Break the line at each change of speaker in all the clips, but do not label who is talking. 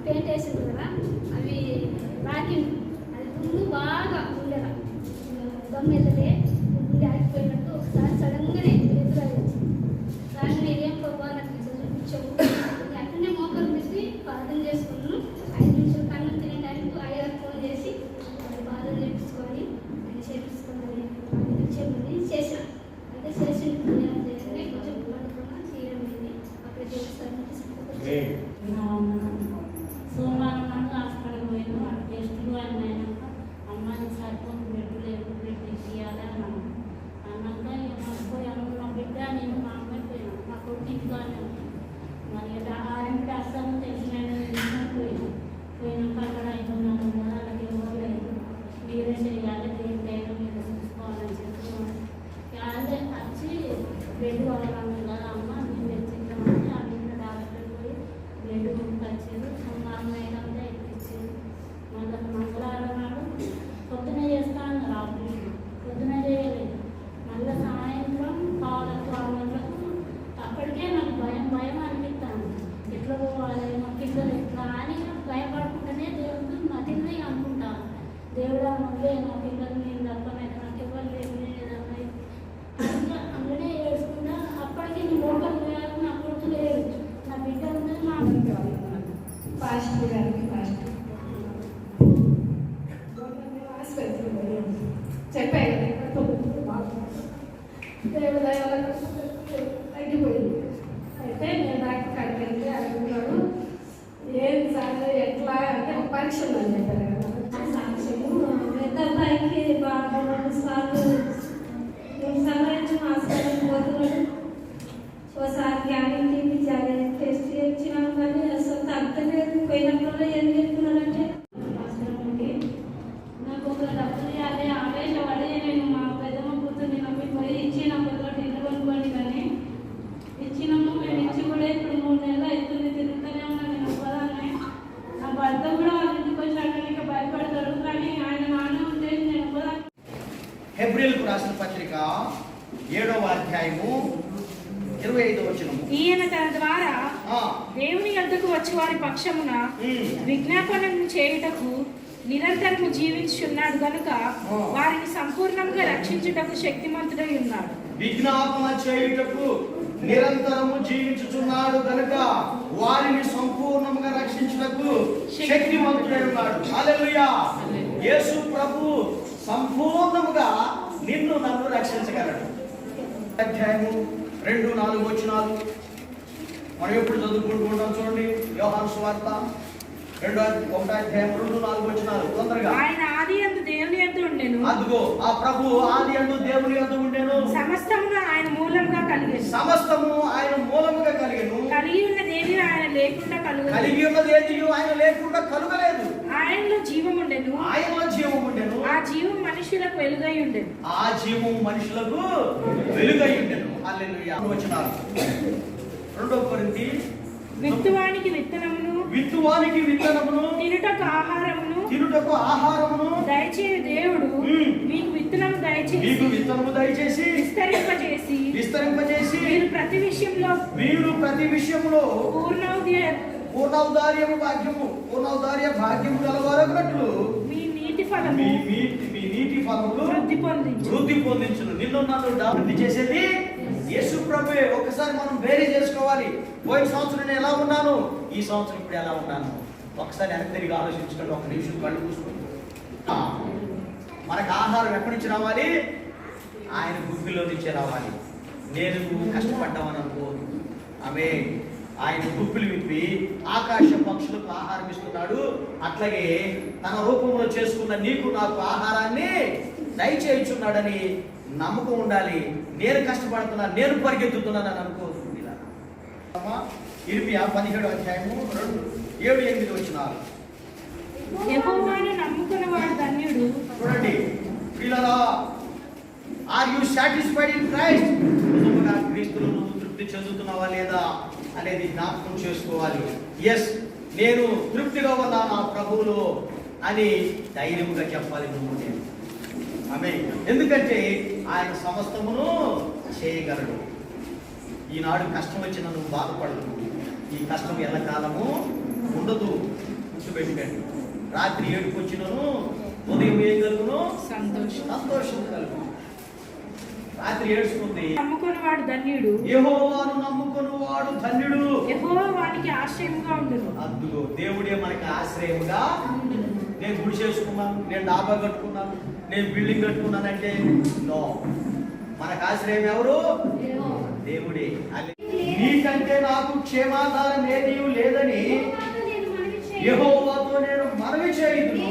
Paint వేసింది కదా, అవి వాకింగ్ అది ముందు బాగా ఉండేలా దమ్ వెళ్తే ముందు ఆగిపోయినట్టు ఒకసారి సడన్గానే ఎదురయ్యింది. దాన్ని మీరేం ప్రభావ నాకు చూపించాము, అక్కడనే మోకలు తీసి ప్రార్థన చేసుకున్నాను. 5 నిమిషాలు కన్నం తినే టైంకు అయ్యారు ఫోన్ చేసి ప్రార్థన చేయించుకొని ఆయన చేయించుకోమని చెప్పమని చేశాను. అయితే చేసి కొంచెం పడుకున్నా తీయడం అక్కడ చేస్తాను.
సోమవారం నాడు హాస్పిటల్కి పోయాను. ఆ టెస్టులు అన్నీ అయినాక అమ్మాయిని సరిపోయి బ్లడ్ లేదు, బ్లడ్ ఇవ్వాలి అన్నాను. అన్నాక పోయాను. నా బిడ్డ నేను మా అమ్మాయి పోయాను. నా కొడుకు ఇంట్లోనే మరి ఆరింటి అస్సాము తెలిసిన పోయినాక అక్కడ 5:30 అలాగే ఎవరు లేదు, మీరే చేయాలి, దేనికైనా మీరు చూసుకోవాలని చెప్తున్నాను. అదే వచ్చి బ్లడ్ కావాలన్నాను కదా అమ్మ, మేము తెచ్చిద్దామని ఆ బిడ్డ డాక్టర్ పోయి బ్లడ్ వచ్చారు. సోమవారం అయినా ఎక్కించారు. మళ్ళీ మంగళవారం నాడు పొద్దున చేస్తాను, రాత్రి పొద్దున చేయలేదు. మళ్ళీ సాయంత్రం 12 అప్పటికే నాకు భయం అనిపిస్తాను. ఎట్లా పోవాలి, మా పిల్లలు ఎట్లా అని భయపడుకుంటూనే దేవుడు మతిని అనుకుంటాను. దేవుడు నువ్వే నా పిల్లలు నేను తప్పనైతే నాకు ఎవరు లేదన్నాయి. అందులోనే ఏడుచుకుంటా. అప్పటికి నీ లోపల పోయారు, నా కొడుకు లేదు, నా బిడ్డ ఉన్నది, మా
పాస్టర్ గారికి చెప్పాయి తగ్గిపోయింది. అయితే నేను డాక్టర్ కాడికి వెళ్తే అడుగుతున్నాడు, ఏం సార్ ఎట్లా అంటే ఒక పరీక్ష ఉందని చెప్పారు కదా. సాక్ష్యము పెద్ద అబ్బాయికి బాగా 2 సార్లు హాస్పిటల్కి పోతున్నాడు. ఒకసారి క్యానింగ్ తీపించాలి, టెస్ట్ ఇచ్చినాం కానీ అసలు తగ్గలేదు. పోయినప్పుడు ఏం చెప్తున్నారంటే నాకు ఒక డబ్బులు ఇవ్వాలి, ఆవేశపడి నేను మా పెద్దమ్మ కూతుర్ని నమ్మి పోయి ఇచ్చిన పొద్దుటి ఇల్లు కొనుక్కోండి కానీ ఇచ్చినాము. మేము ఇచ్చి కూడా ఇప్పుడు 3 నెలలు అవుతుంది, తిరుగుతూనే ఉన్నాను. నేను ఒక్కదాన్ని. నా భర్త కూడా వాళ్ళ ఇంటికి వచ్చాక ఇక భయపడతాడు, కానీ ఆయన నాన్న ఉండేది నేను ఒక్కదాన్ని.
హెబ్రీయులకు రాసిన పత్రిక 7వ అధ్యాయము 25వ వచనము.
ఈయన తన ద్వారా దేవుని యొద్దకు వచ్చి వారి పక్షమున విజ్ఞాపనను చేయుటకు నిరంతరము జీవించుచున్నాడు గనుక వారిని సంపూర్ణంగా రక్షించుటకు శక్తిమంతుడై ఉన్నాడు.
విజ్ఞాపన చేయుటకు నిరంతరము జీవించుచున్నాడు గనుక వారిని సంపూర్ణంగా రక్షించుటకు శక్తిమంతుడై ఉన్నాడు. హల్లెలూయా. యేసు ప్రభు సంపూర్ణముగా నిన్ను నన్ను రక్షించగలడు. అధ్యాయము 2-4 వచనాలు మనం ఎప్పుడు చదువుకుంటూ ఉంటాం చూడండి. యోహాను సువార్త 1 అధ్యాయం 2-4 వచనాలు తొందరగా.
ఆయన ఆదియందు దేవుని యొద్ద ఉండెను.
అదిగో ఆ ప్రభు ఆదియందు దేవుని యొద్ద ఉండెను.
సమస్తమును ఆయన మూలముగా కలిగెను.
సమస్తము ఆయన మూలముగా కలిగెను.
కలిగి ఉన్నదేది ఆయన లేకుండా కలుగలేదు.
కలిగి ఉన్నదేది ఆయన లేకుండా కలుగలేదు.
ఆయనలో జీవం ఉండెను.
ఆయనలో జీవం ఉండెను.
ఆ జీవం మనుషులకు వెలుగై ఉండెను.
ఆ జీవం మనుషులకు వెలుగై ఉండెను. హల్లెలూయా. వచనాలు 2 కొరింథీ
విత్తువానికి విత్తనమును
విత్తువానికి విత్తనమును
తినుటకు ఆహారమును
దయచేయు దేవుడు
మీకు విత్తనము
దయచేసి విస్తరింపజేసి
మీరు ప్రతి విషయంలో
పూర్ణౌదార్య భాగ్యము గలవారగునట్లు
మీ నీతి ఫలము
వృద్ధి పొందించును. నిన్ను నన్ను అభివృద్ధి చేసేది యేసు ప్రభువే. ఒకసారి మనం వేరే చేసుకోవాలి. పోయిన సంవత్సరం నేను ఎలా ఉన్నాను, ఈ సంవత్సరం ఇప్పుడు ఎలా ఉన్నాను. ఒకసారి వెనక్కి తిరిగి ఆలోచించుకోండి. ఒక నిమిషం కళ్ళు మూసుకొని. మనకు ఆహారం ఎక్కడి నుంచి రావాలి? ఆయన గుప్పిలో నుంచే రావాలి. నేను కష్టపడ్డామని అనుకోదు. ఆమె ఆయన గుప్పిలు విప్పి ఆకాశ పక్షులకు ఆహారం ఇస్తున్నాడు. అట్లాగే తన రూపంలో చేసుకున్న నీకు నాకు ఆహారాన్ని దయచేయుచున్నాడని నమ్మకం ఉండాలి. నేను కష్టపడుతున్నాను, నేను పరిగెత్తుతున్నాను అని అనుకోదు. ఇర్మియా 17వ అధ్యాయము 7-8 వచనాలు.
యెహోవాను నమ్ముకున్నవాడు ధన్యుడు.
చూడండి ప్రియులారా, are you satisfied in Christ? నిజంగా క్రీస్తులో నువ్వు తృప్తి చెందుతున్నావా లేదా అనేది జ్ఞాపకం చేసుకోవాలి. ఎస్, నేను తృప్తిగా ఉన్నాను నా ప్రభువులో అని ధైర్యంగా చెప్పాలి నువ్వు నేను. ఆమె ఎందుకంటే ఆయన సమస్తమును చేయగలడు. ఈనాడు కష్టం వచ్చిన నువ్వు బాధపడదు. ఈ కష్టం ఎల్లకాలము ఉండదు. గుర్తుపెట్టుకోండి. రాత్రి ఏడుపు వచ్చినను ఉదయం ఏం కలుగును? సంతోషం కలుగు. రాత్రి ఏడుస్తుంది.
నమ్ముకున్నవాడు ధన్యుడు.
యెహోవాను నమ్ముకున్నవాడు ధన్యుడు.
యెహోవా వానికి ఆశ్రయముగా ఉండును.
అద్దుగో దేవుడే మనకి ఆశ్రయముగా. నేను గుడి చేసుకున్నాను, నేను డాబా కట్టుకున్నాను, నేను బిల్డింగ్ కట్టుకున్నానంటే నో. మనకు ఆశ్రయం ఎవరు? దేవుడే. నీకంటే నాకు క్షేమాధారం ఏదీ లేదని యెహోవాతో నేను మనవి చేయుదును.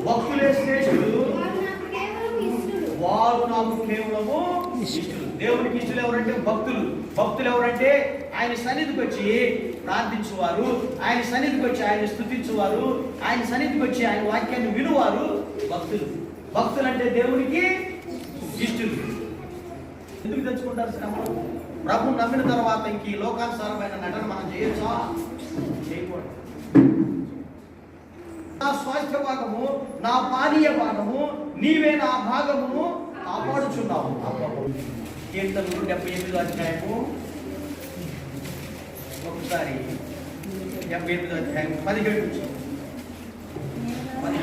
భక్తులే శ్రేష్ఠులు, వారు నాకు కేవలము ఇష్టలు. దేవునికి ఇష్టలు ఎవరంటే భక్తులు. భక్తులు ఎవరంటే ఆయన సన్నిధికి వచ్చి ప్రార్థించువారు, ఆయన సన్నిధికి వచ్చి ఆయన స్తుతించువారు, ఆయన సన్నిధికి వచ్చి ఆయన వాక్యాన్ని వినువారు భక్తులు. భక్తులు అంటే దేవునికి ఇష్టలు. ఎందుకు తెచ్చుకుంటారు శ్రమ? ప్రభు నమ్మిన తర్వాత ఇంక ఈ లోకానుసారమైన నటన మనం చేయొచ్చా? చేయకూడదు. నా స్వాస్థ్య భాగము, నా పానీయ భాగము, నీవే నా భాగమును కాపాడుచున్నావు. కీర్తనలు 78వ అధ్యాయము ఒకసారి 78వ అధ్యాయం 17.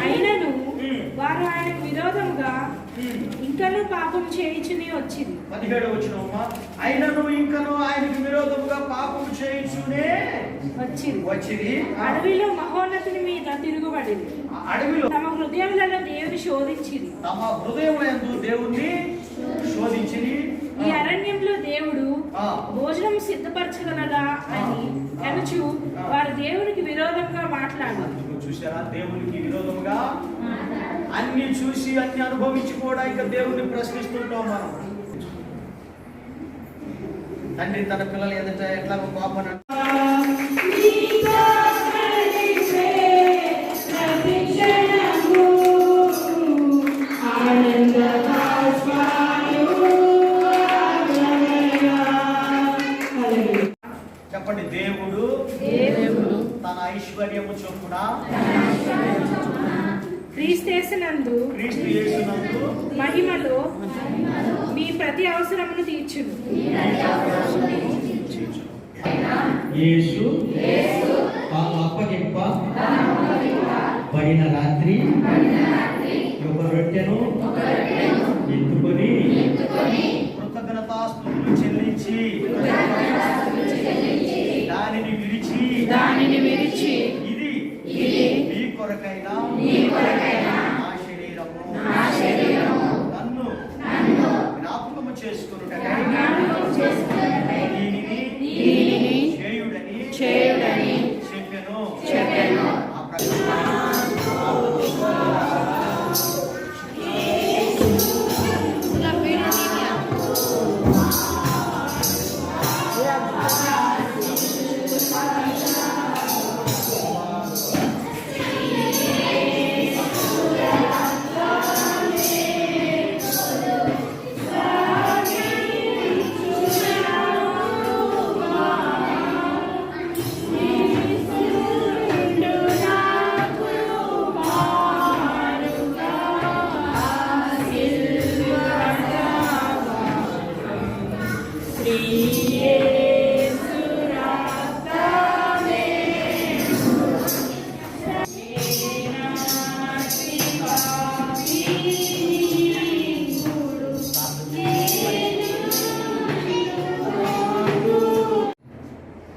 అయినను వారు ఆయనకు విరోధముగా ఇంకనూ పాపం చేయించుని వచ్చింది.
17వ వచనమా, అయినను ఇంకనూ ఆయనకు విరోధముగా పాపం చేయించునే వచ్చింది.
అడవిలో మహోన్నతుని మీద తిరుగుబడింది.
అడవిలో
తమ హృదయములలో దేవుని శోధించింది.
తమ హృదయములందు దేవుణ్ణి శోధించింది.
ఈ అరణ్యంలో దేవుడు భోజనం సిద్ధపరచగలరా అని అనుచు వారు దేవునికి విరోధంగా మాట్లాడారు.
చూసారా? దేవునికి విరోధముగా అన్ని చూసి అన్ని అనుభవించి కూడా ఇక దేవుణ్ణి ప్రశ్నిస్తుంటాం మనం. తండ్రి తన పిల్లలు ఎదుట ఎట్లా కోపం చెప్పండి. దేవుడు తన ఐశ్వర్యము చొప్పున
క్రీస్తు యేసునందు మహిమలో మీ ప్రతి అవసరమును తీర్చును.
యేసు తాను అప్పగింపబడిన రాత్రి ఒక రొట్టెను ఎత్తుకొని
కృతజ్ఞతాస్తుతులు చెల్లించి దానిని విరిచి ఇది మీ కొరకైనా నా శరీరము నన్ను జ్ఞాపకము చేసుకొనుటకై దీనిని చేయుడని చెప్పెను. ఆ ప్రకారం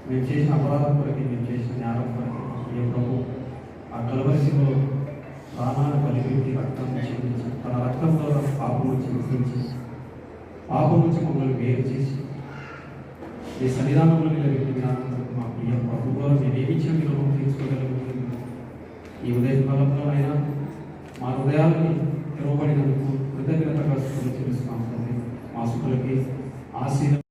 మేము చేసిన అపరాధం కొరకి, మేము చేసిన జ్ఞానం కొరకి ఏ ప్రభు ఆ కలవరిశిలో ప్రాణాన్ని బలిపెట్టి రక్తం చెందించి తన రక్తం ద్వారా పాపం నుంచి విధించి పాపం నుంచి మమ్మల్ని వేరు చేసి ఈ సన్నిధానంలో నిలబెట్టి జ్ఞానం కొరకు మా ప్రియ ప్రభు ద్వారా మేమేమిచ్చిన మీరు తీర్చుకోగలుగుతున్నాము. ఈ ఉదయ కాలంలో అయినా మా హృదయాలని తెరవబడినందుకు కృతజ్ఞతగా తెలుస్తున్నాం. మా సుఖులకి ఆశీర్వాదం